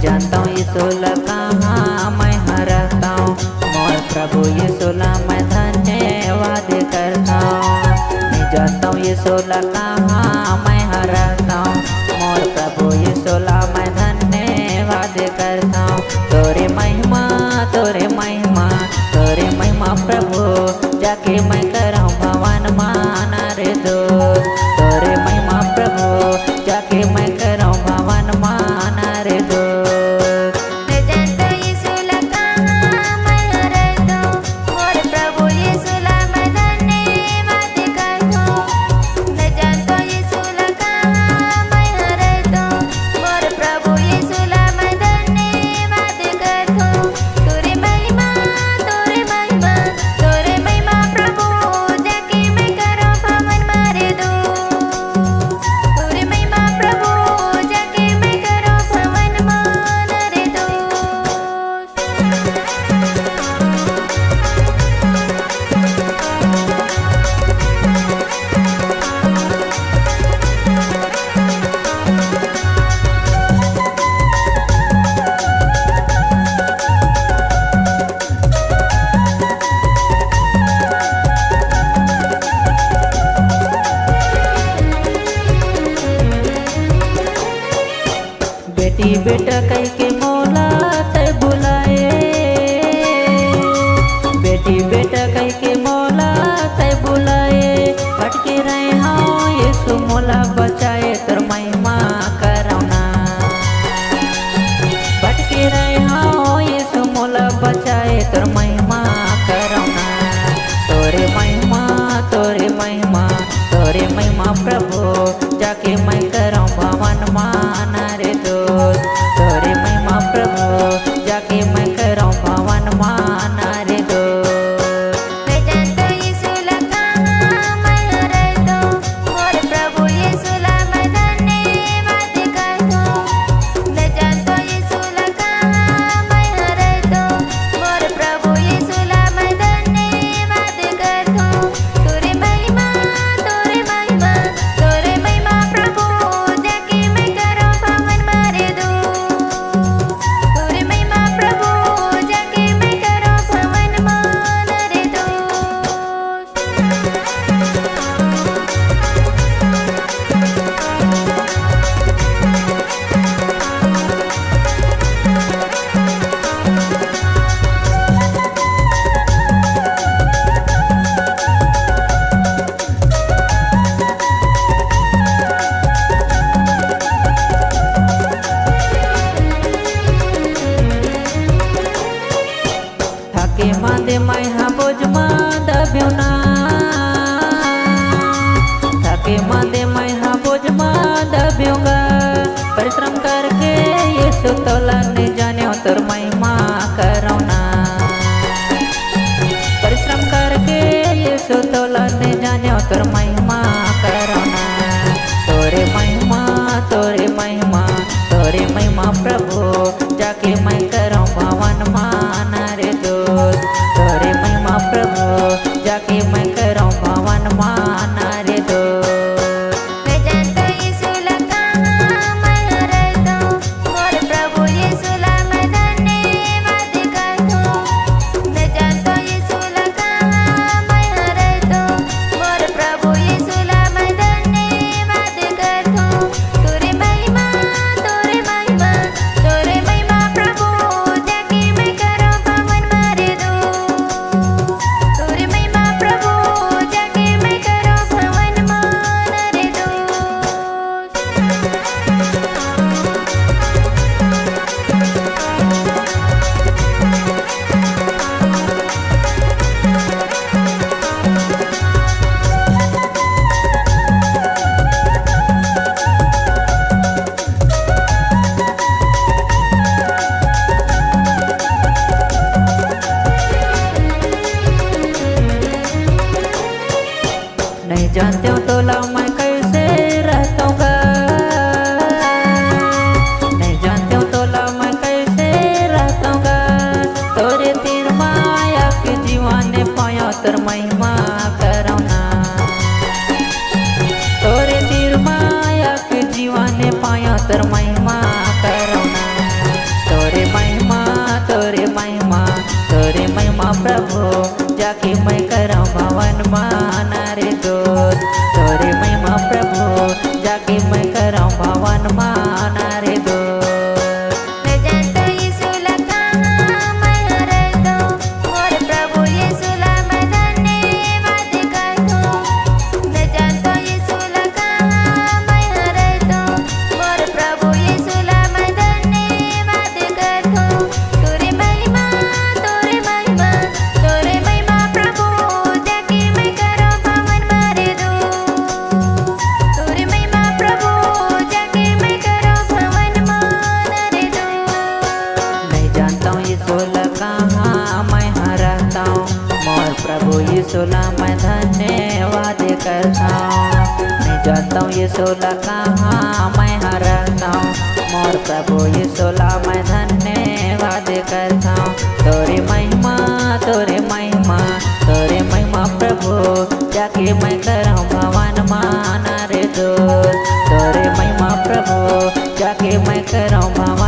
जानता हूँ यीशुला कहाँ मैं रहता हूँ, मोर प्रभु यीशुला मैं धन्यवाद करता हूँ। मैं जानता हूँ यीशुला कहाँ मैं रहता हूँ, मोर प्रभु यीशुला मैं धन्यवाद करता हूँ। तोरे महिमा तोरे महिमा तोरे महिमा प्रभु, जाके मैं कराऊँ भवन माना रे दोस्त। तोरे महिमा प्रभु, जाके मैं कराऊँ भवन माना रे दोस्त। बेटी बेटा कह के मोला ते बुलाए, बेटी बेटा कह के मोला ते बुलाए। भटके रहे हाँ यीशु मोला बचाए, तोर महिमा करौना। भटके रहे हाँ यीशु मोला बचाए, तोर महिमा करौना। तोरे महिमा तोरे महिमा तोरे महिमा प्रभु, जाके मैं कराऊँ भवन माना रे दोस्त। तोरे महिमा प्रभु, जाके मैं कराऊँ भवन माना रे दोस्त। थके मांदे मैं हाँ बोझ मांद ब्योना, थके मांदे मैं हाँ बोझ मांद ब्योगा। परिश्रम करके यीशु तोला नहीं जाने हो, तोर महिमा करौना। परिश्रम करके यीशु तोला नहीं जाने हो, तोर महिमा करौना। तोरे महिमा तोरे महिमा तोरे महिमा प्रभु, जाके मैं कराऊँ भवन माना रे दोस्त। तोरे महिमा प्रभु, जाके मैं कराऊँ भवन माना रे दोस्त। तोरे महिमा जानती हूँ तोला मैं कैसे रहता हूँ गा, नहीं जानती हूँ तोला मैं कैसे रहता हूँ गा। तोरे तीर माया के जीवाने पाया तोर महिमा करौ ना, तोरे तीर माया के जीवाने पाया तोर महिमा करौ ना। तोरे महिमा तोरे महिमा तोरे महिमा प्रभु जाके मैं करौ भवन माना रे दोस्त। तोरे महिमा प्रभु जाके मैं करौ भवन माना रे दोस्त। मैं जानता यीशु ला कहाँ मैं रहता हूँ, मोर प्रभु यीशु ला मैं धन्यवाद करता हूँ। मैं जानता यीशु ला कहाँ मैं रहता हूँ, मोर प्रभु यीशु ला मैं धन्यवाद करता हूँ। तोरे महिमा प्रभु जाके मैं करो भवन मारे दो। तोरे महिमा प्रभु जाके मैं करो भवन मारे दो। नहीं जानता हूँ यीशु ला कहाँ मैं रहता हूँ, मोर प्रभु यीशु ला मैं धन्यवाद करता हूँ। नहीं जानता हूँ यीशु ला कहाँ मैं रहता हूँ, मोर प्रभु यीशु ला मैं धन्यवाद करता हूँ। तोरे महिमा तोरे महिमा तोरे महिमा प्रभु जाके मैं करऊँ भवन माना रे दोस्त। तोरे महिमा प्रभु जाके मैं करऊँ भवन